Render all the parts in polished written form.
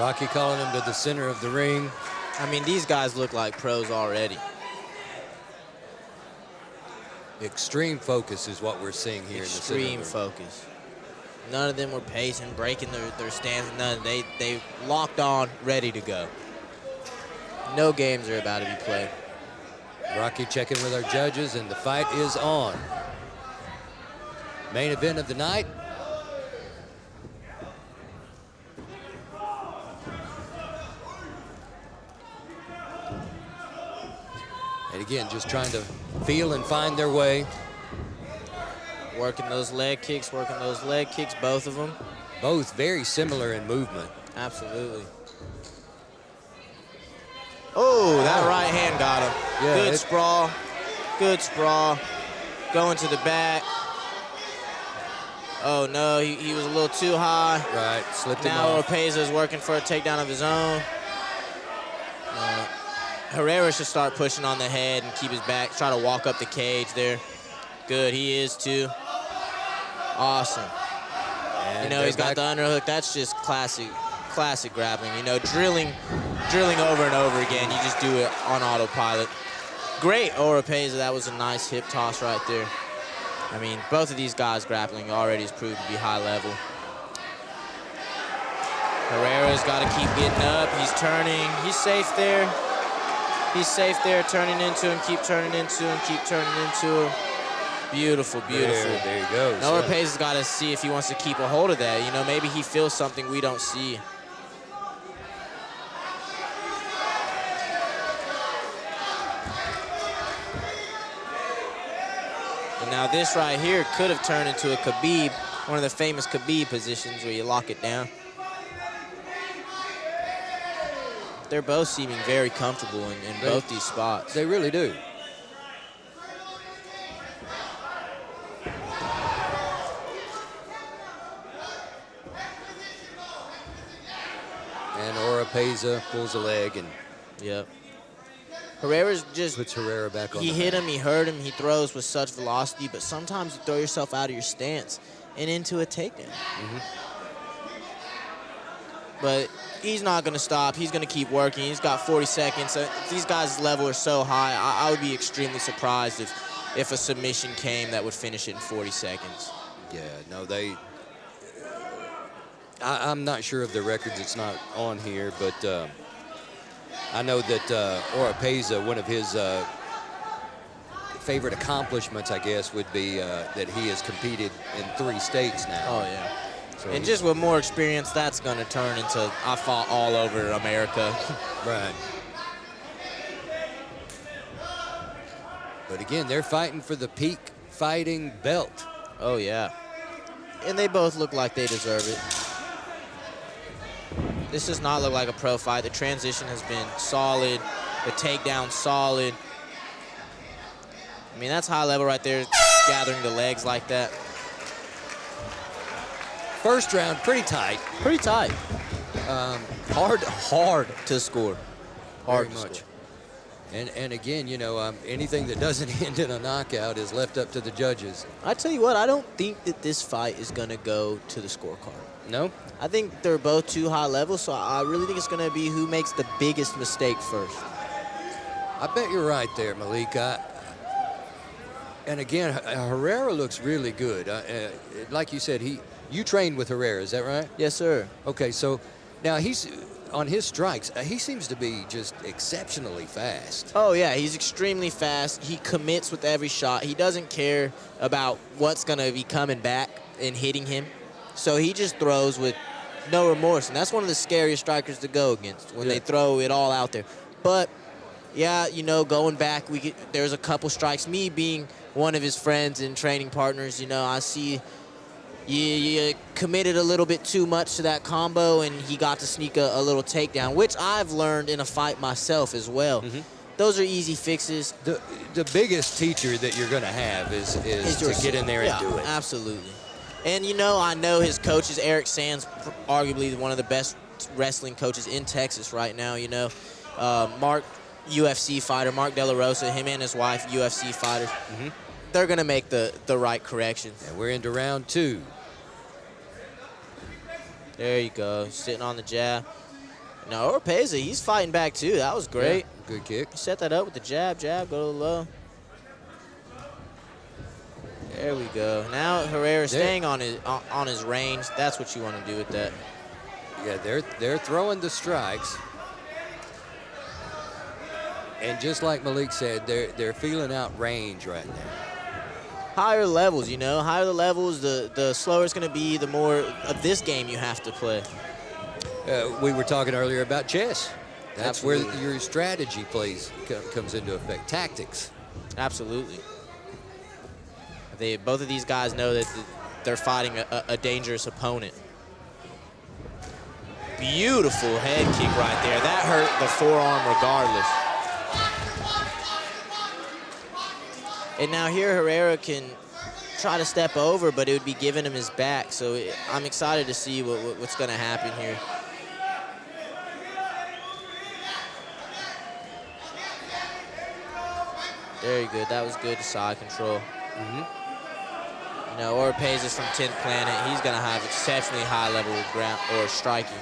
Rocky calling him to the center of the ring. I mean, these guys look like pros already. Extreme focus is what we're seeing here. Extreme focus. None of them were pacing, breaking their stance. None. They locked on, ready to go. No games are about to be played. Rocky checking with our judges, and the fight is on. Main event of the night. And again, just trying to feel and find their way. Working those leg kicks, both of them. Both very similar in movement. Absolutely. Oh, that right hand got him. Yeah, good sprawl. Good sprawl. Going to the back. Oh, no, he was a little too high. Right, slipped him now off. Oropeza is working for a takedown of his own. Herrera should start pushing on the head and keep his back, try to walk up the cage there. Good, he is too. Awesome. And you know, he's got the underhook. That's just classic grappling. You know, drilling over and over again. You just do it on autopilot. Great Oropeza. That was a nice hip toss right there. I mean, both of these guys grappling already has proved to be high level. Herrera's got to keep getting up. He's turning. He's safe there. He's safe there, turning into him, keep turning into him, keep turning into him. Beautiful, beautiful. There you go. Now Orepeza's got to see if he wants to keep a hold of that. You know, maybe he feels something we don't see. And now this right here could have turned into a Khabib, one of the famous Khabib positions where you lock it down. They're both seeming very comfortable in both these spots. They really do. And Oropeza pulls a leg and yep. Herrera's just puts Herrera back on. He hit him, he hurt him, he throws with such velocity, but sometimes you throw yourself out of your stance and into a takedown. But he's not going to stop. He's going to keep working. He's got 40 seconds. These guys' level are so high, I would be extremely surprised if a submission came that would finish it in 40 seconds. Yeah, no, I'm not sure of the records. It's not on here, but I know that Oropeza, one of his favorite accomplishments, I guess, would be that he has competed in 3 states now. Oh, yeah. So and just with more experience, that's going to turn into I fought all over America. Right. But again, they're fighting for the peak fighting belt. Oh, yeah. And they both look like they deserve it. This does not look like a pro fight. The transition has been solid. The takedown solid. I mean, that's high level right there, gathering the legs like that. First round, pretty tight. Pretty tight. Hard to score. Hard Very much. Score. And again, you know, anything that doesn't end in a knockout is left up to the judges. I tell you what, I don't think that this fight is going to go to the scorecard. No? I think they're both too high level, so I really think it's going to be who makes the biggest mistake first. I bet you're right there, Malik. And again, Herrera looks really good. Like you said, you trained with Herrera, is that right? Yes, sir. Okay, so now he's on his strikes. He seems to be just exceptionally fast. Oh, yeah, he's extremely fast. He commits with every shot. He doesn't care about what's going to be coming back and hitting him. So he just throws with no remorse, and that's one of the scariest strikers to go against when they throw it all out there. But, yeah, you know, going back, there's a couple strikes. Me being one of his friends and training partners, you know, I see you committed a little bit too much to that combo, and he got to sneak a little takedown, which I've learned in a fight myself as well. Those are easy fixes. The biggest teacher that you're going to have is to get in there and do it. Absolutely. And, you know, I know his coaches, Eric Sands, arguably one of the best wrestling coaches in Texas right now, you know. Mark, UFC fighter, Mark De La Rosa, him and his wife, UFC fighters. They're going to make the right corrections. And we're into round 2. There you go, sitting on the jab. No, Oropeza, he's fighting back too. That was great. Yeah, good kick. He set that up with the jab, go to the low. There we go. Now Herrera staying on his range. That's what you want to do with that. Yeah, they're throwing the strikes. And just like Malik said, they're feeling out range right now. Higher levels, you know. Higher the levels, the slower it's going to be, the more of this game you have to play. We were talking earlier about chess. That's Absolutely. where your strategy comes into effect, tactics. Absolutely. Both of these guys know that they're fighting a dangerous opponent. Beautiful head kick right there. That hurt the forearm regardless. And now here Herrera can try to step over, but it would be giving him his back. So I'm excited to see what's going to happen here. Very good. That was good side control. You know, Oropeza is from 10th Planet. He's going to have exceptionally high level of ground or striking.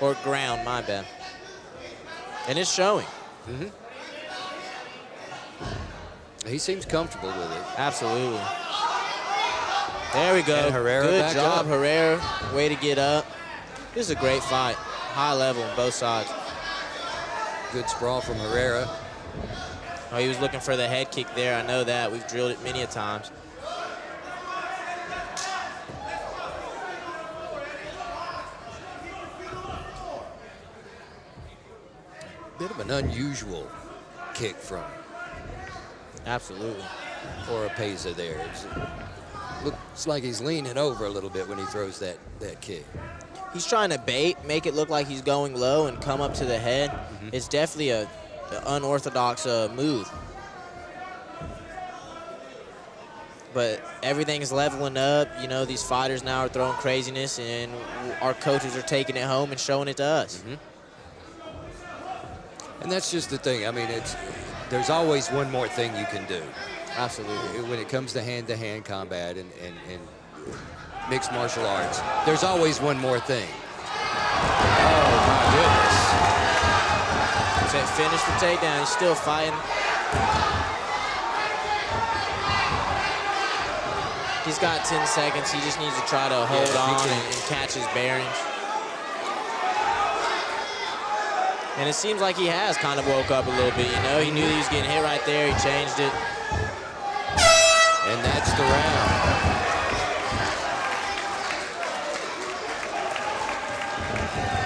Or ground, my bad. And it's showing. He seems comfortable with it. Absolutely. There we go. And Herrera good back job, up. Herrera. Way to get up. This is a great fight. High level on both sides. Good sprawl from Herrera. Oh, he was looking for the head kick there. I know that. We've drilled it many a times. Bit of an unusual kick from Absolutely. Oropeza there. Looks like he's leaning over a little bit when he throws that kick. He's trying to bait, make it look like he's going low and come up to the head. It's definitely an unorthodox move. But everything's leveling up. You know, these fighters now are throwing craziness, and our coaches are taking it home and showing it to us. And that's just the thing. I mean, there's always one more thing you can do. Absolutely. When it comes to hand-to-hand combat and mixed martial arts, there's always one more thing. Oh, my goodness. So finish the takedown. He's still fighting. He's got 10 seconds. He just needs to try to hold on and catch his bearings. And it seems like he has kind of woke up a little bit, you know? He knew he was getting hit right there. He changed it. And that's the round.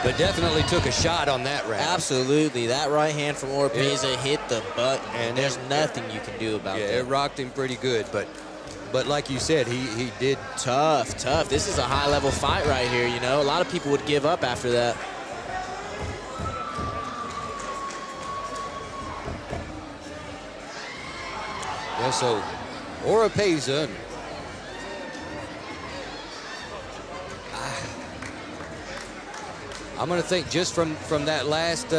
But definitely took a shot on that round. Absolutely. That right hand from Oropeza hit the button. And there's nothing you can do about that. Yeah, it rocked him pretty good. But like you said, he did. Tough. This is a high-level fight right here, you know? A lot of people would give up after that. Yeah, so Oropeza. I'm going to think just from that last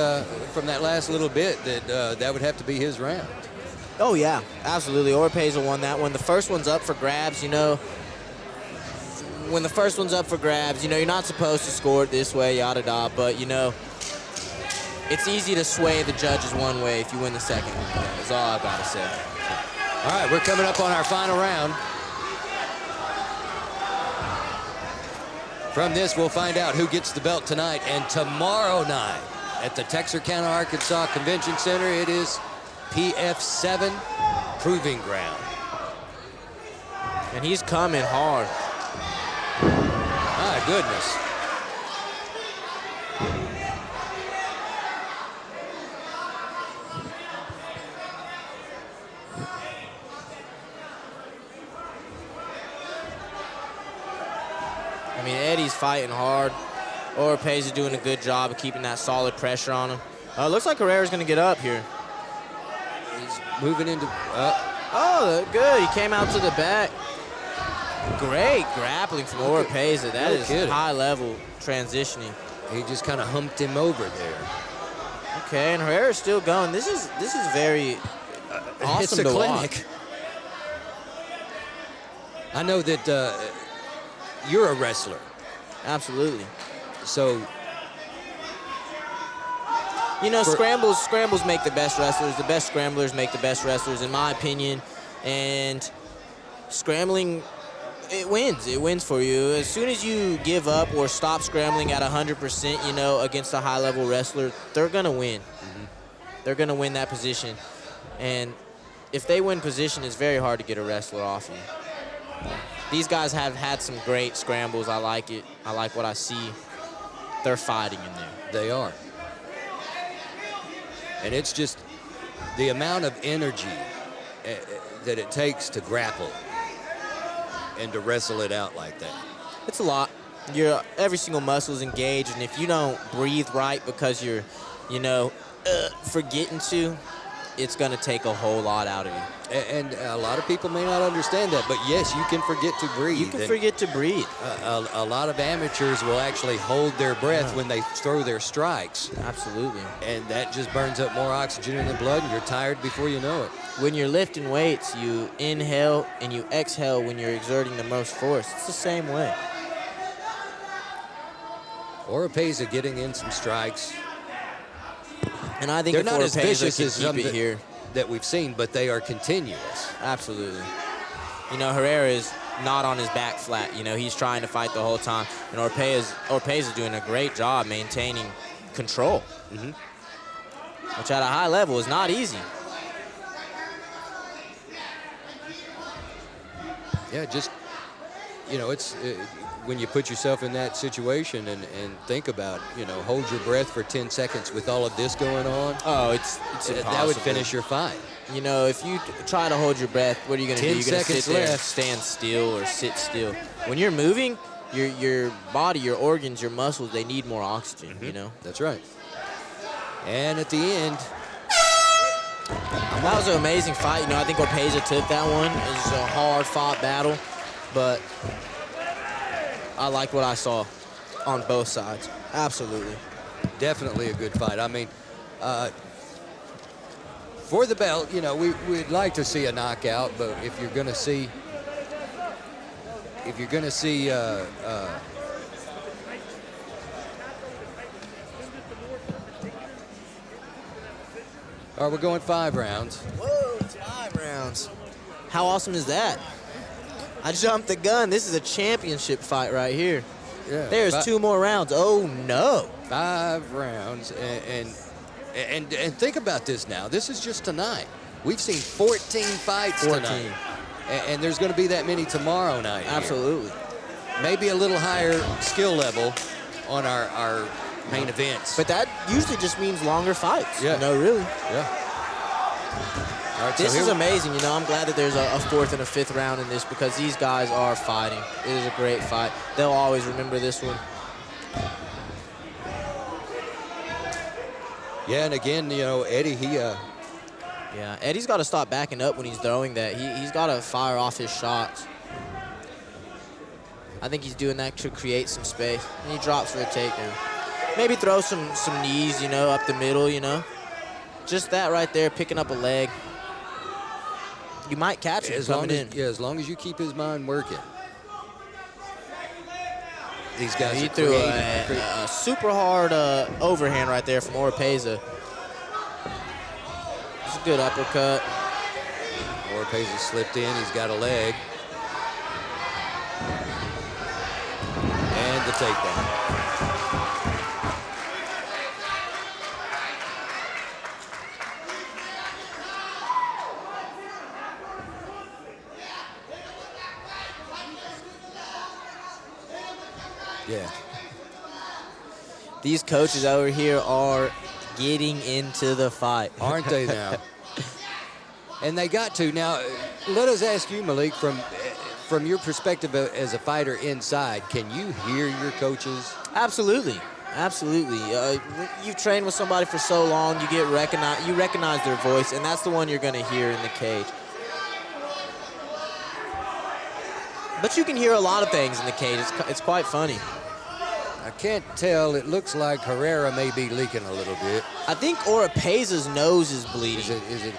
little bit that that would have to be his round. Oh yeah, absolutely. Oropeza won that one. The first one's up for grabs. You know, when the first one's up for grabs, you know you're not supposed to score it this way, yada da. But you know, it's easy to sway the judges one way if you win the second one. That's all I've got to say. All right, we're coming up on our final round. From this, we'll find out who gets the belt tonight. And tomorrow night at the Texarkana, Arkansas Convention Center, it is PF7 Proving Ground. And he's coming hard. My goodness. I mean, Eddie's fighting hard. Oropeza doing a good job of keeping that solid pressure on him. Looks like Herrera's going to get up here. He's moving into... Oh, good. He came out to the back. Great grappling from Oropeza. That is high-level transitioning. He just kind of humped him over there. Okay, and Herrera's still going. This is very awesome it's a to clinic. watch. I know that you're a wrestler. Absolutely. So You know, scrambles make the best wrestlers. The best scramblers make the best wrestlers, in my opinion. And scrambling, it wins. It wins for you. As soon as you give up or stop scrambling at 100%, you know, against a high-level wrestler, they're going to win. They're going to win that position. And if they win position, it's very hard to get a wrestler off you. These guys have had some great scrambles. I like it. I like what I see. They're fighting in there. They are. And it's just the amount of energy that it takes to grapple and to wrestle it out like that. It's a lot. Every single muscle is engaged, and if you don't breathe right because you're, you know, forgetting to, it's going to take a whole lot out of you. And a lot of people may not understand that, but yes, you can forget to breathe. You can forget to breathe. A lot of amateurs will actually hold their breath when they throw their strikes. Absolutely. And that just burns up more oxygen in the blood, and you're tired before you know it. When you're lifting weights, you inhale and you exhale when you're exerting the most force. It's the same way. Oropeza getting in some strikes. And I think they're not as vicious as some here that we've seen, but they are continuous. Absolutely. You know, Herrera is not on his back flat. You know, he's trying to fight the whole time. And Oropeza doing a great job maintaining control, which at a high level is not easy. Yeah, just, you know, it's when you put yourself in that situation and think about, you know, hold your breath for 10 seconds with all of this going on. Oh, it's impossible. That would finish your fight. You know, if you try to hold your breath, what are you going to do? You're going to sit there and left. stand still or sit still. When you're moving, your body, your organs, your muscles, they need more oxygen, you know? That's right. And at the end, that was an amazing fight. You know, I think Oropeza took that one. It was a hard-fought battle, but I like what I saw on both sides. Absolutely. Definitely a good fight. I mean, for the belt, you know, we'd like to see a knockout, but if you're going to see, all right, we're going 5 rounds. Whoa, it's 5 rounds. How awesome is that? I jumped the gun. This is a championship fight right here. Yeah, There's 2 more rounds. Oh, no. 5 rounds. And think about this now. This is just tonight. We've seen 14 fights tonight. And there's going to be that many tomorrow night. Absolutely. Here. Maybe a little higher skill level on our main events. But that usually just means longer fights. Yeah. You know, really. Yeah. All right, this is amazing. You know, I'm glad that there's a 4th and a 5th round in this because these guys are fighting. It is a great fight. They'll always remember this one. Yeah, and again, you know, Eddie, Yeah, Eddie's got to stop backing up when he's throwing that. He's got to fire off his shots. I think he's doing that to create some space. And he drops for a takedown. Maybe throw some knees, you know, up the middle, you know. Just that right there, picking up a leg. You might catch him coming in. Yeah, as long as you keep his mind working. These guys He threw a super hard overhand right there from Oropeza. It's a good uppercut. Oropeza slipped in. He's got a leg. And the takedown. Yeah. These coaches over here are getting into the fight. Aren't they now? And they got to. Now, let us ask you, Malik, from your perspective as a fighter inside, can you hear your coaches? Absolutely. Absolutely. You've trained with somebody for so long, you recognize their voice, and that's the one you're going to hear in the cage. But you can hear a lot of things in the cage. It's quite funny. I can't tell. It looks like Herrera may be leaking a little bit. I think Oropeza's nose is bleeding. Is it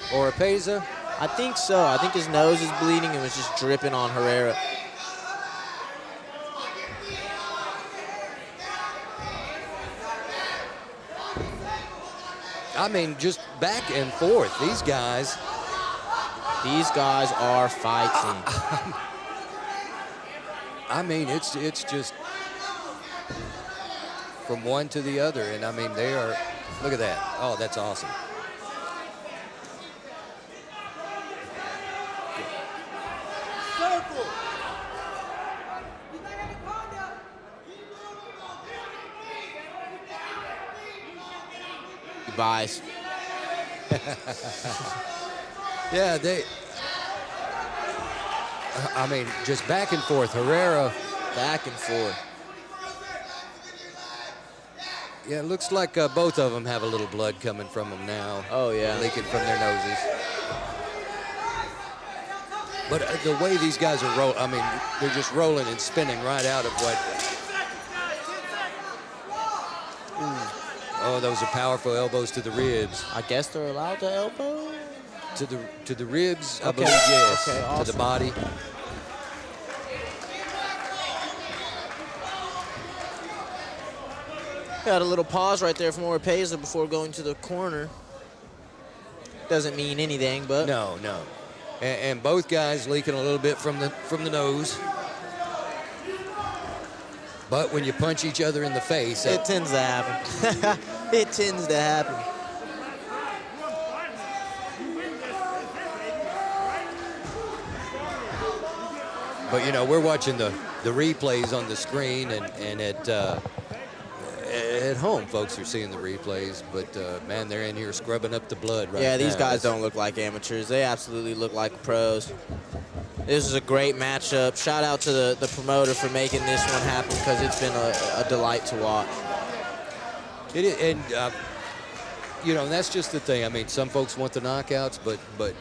Oropeza? I think so. I think his nose is bleeding and was just dripping on Herrera. I mean, just back and forth. These guys are fighting. I mean, it's just from one to the other. And, I mean, they are, look at that. Oh, that's awesome. Buys. Yeah, I mean, just back and forth. Herrera. Back and forth. Yeah, it looks like both of them have a little blood coming from them now. Oh, yeah. Leaking from their noses. But the way these guys are rolling, I mean, they're just rolling and spinning right out of what. Oh, those are powerful elbows to the ribs. I guess they're allowed to elbow? To the ribs, I Okay. believe, yes. Okay, awesome. To the body. Got a little pause right there from Oropeza before going to the corner. Doesn't mean anything, but No. And both guys leaking a little bit from the nose. But when you punch each other in the face, it tends to happen. It tends to happen. but you know, we're watching the replays on the screen, and at home, folks are seeing the replays. But man, they're in here scrubbing up the blood right now. Yeah, these guys don't look like amateurs. They absolutely look like pros. This is a great matchup. Shout out to the promoter for making this one happen, because it's been a delight to watch. It is, and you know, that's just the thing. I mean, some folks want the knockouts, but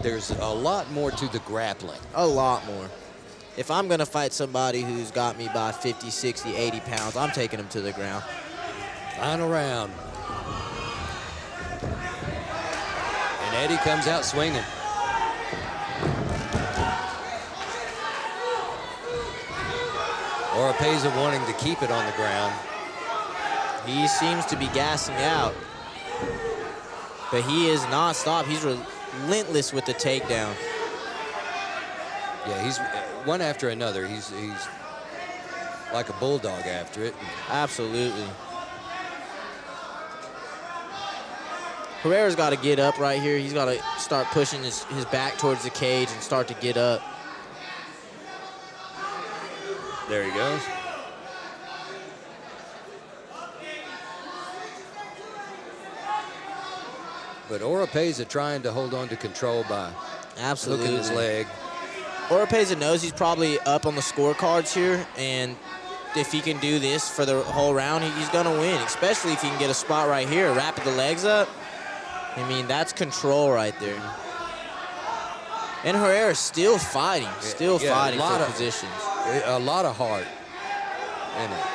there's a lot more to the grappling. A lot more. If I'm going to fight somebody who's got me by 50, 60, 80 pounds, I'm taking them to the ground. Final round. And Eddie comes out swinging. Oropeza wanting to keep it on the ground. He seems to be gassing out, but he is not stopped. He's relentless with the takedown. Yeah, he's one after another. He's like a bulldog after it. Absolutely. Herrera's got to get up right here. He's got to start pushing his back towards the cage and start to get up. There he goes. But Oropeza trying to hold on to control by Absolutely. hooking his leg. Oropeza knows he's probably up on the scorecards here, and if he can do this for the whole round, he's going to win, especially if he can get a spot right here, wrapping the legs up. I mean, that's control right there. And Herrera's still fighting, fighting for positions. A lot of heart in it.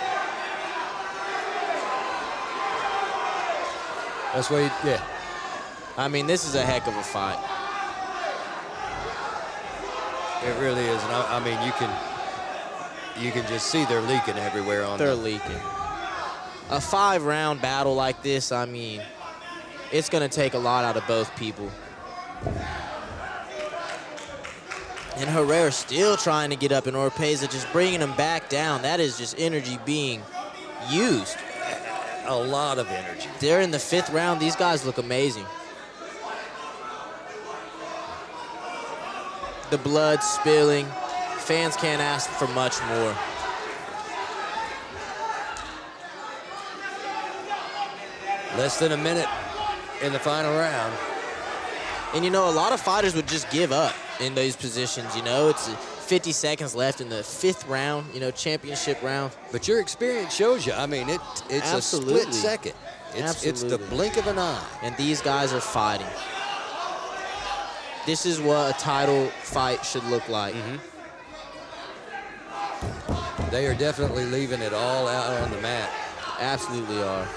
That's what yeah. I mean, this is a heck of a fight. It really is. And I mean, you can just see they're leaking everywhere on They're leaking. A 5-round battle like this, I mean, it's going to take a lot out of both people. And Herrera still trying to get up, and Oropeza just bringing him back down. That is just energy being used. A lot of energy. They're in the 5th round. These guys look amazing. The blood spilling. Fans can't ask for much more. Less than a minute in the final round. And, you know, a lot of fighters would just give up in those positions, you know. It's 50 seconds left in the 5th round, you know, championship round. But your experience shows you. I mean, it's Absolutely. a split second. It's the blink of an eye. And these guys are fighting. This is what a title fight should look like. Mm-hmm. They are definitely leaving it all out on the mat. Absolutely are.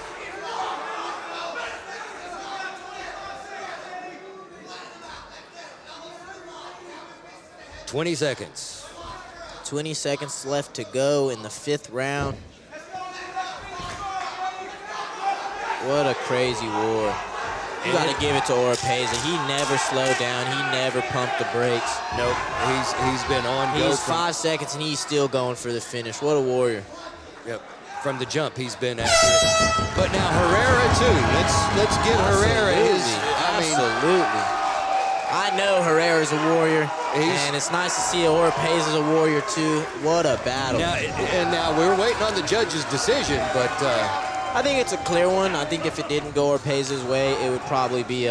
"20 seconds. 20 seconds left to go in the 5th round. What a crazy war. You got to give it to Oropeza. He never slowed down. He never pumped the brakes. Nope. He's been on go. He's 5 seconds, and he's still going for the finish. What a warrior. Yep. From the jump, he's been after it. But now Herrera, too. Let's give Herrera his... Absolutely. I know Herrera's a warrior, and it's nice to see Oropeza's a warrior, too. What a battle. Now we're waiting on the judge's decision, but... I think it's a clear one. I think if it didn't go Oropeza's way, it would probably be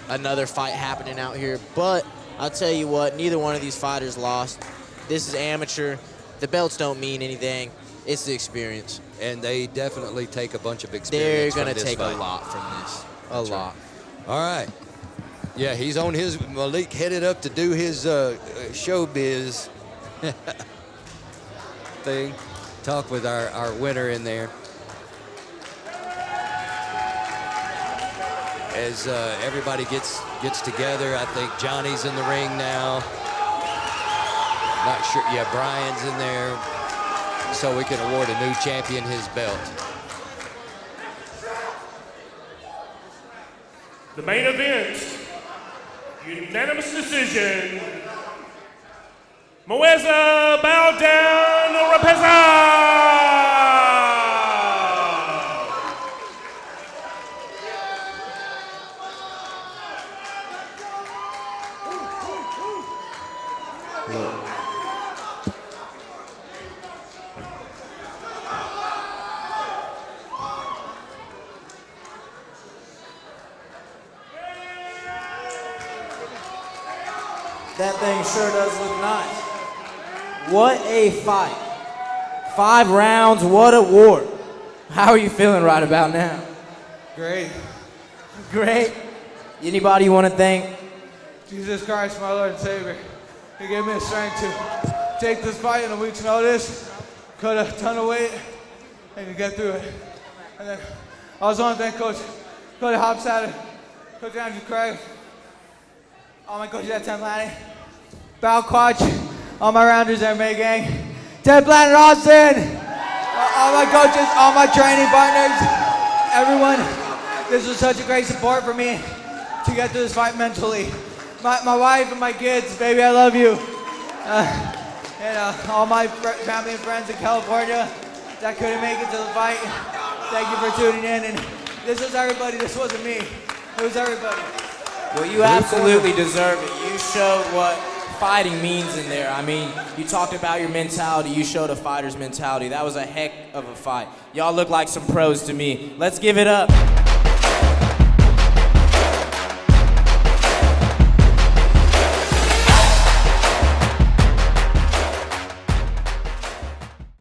another fight happening out here. But I'll tell you what, neither one of these fighters lost. This is amateur. The belts don't mean anything. It's the experience. And they definitely take a bunch of experience. They're going to take fight. a lot from this. That's lot. Right. All right. Yeah, he's on his... Malik headed up to do his showbiz thing. Talk with our winner in there. As everybody gets together, I think Johnny's in the ring now. Not sure. Yeah, Brian's in there. So we can award a new champion his belt. The main event, unanimous decision. Moises bow down, Oropeza. That thing sure does look nice. What a fight. 5 rounds, what a war. How are you feeling right about now? Great. Great. Anybody you want to thank? Jesus Christ, my Lord and Savior. He gave me the strength to take this fight in a week's notice, cut a ton of weight, and to get through it. And then I also want to thank Coach Hopsatter, Coach Andrew Craig, all my coaches at 10 Planet, Bow Quatch, all my rounders at May Gang, 10 Planet Austin, all my coaches, all my training partners, everyone. This was such a great support for me to get through this fight mentally. My wife and my kids, baby, I love you. And all my family and friends in California that couldn't make it to the fight, thank you for tuning in. And this was everybody, this wasn't me, it was everybody. Well, you absolutely deserve it. You showed what fighting means in there. I mean, you talked about your mentality. You showed a fighter's mentality. That was a heck of a fight. Y'all look like some pros to me. Let's give it up.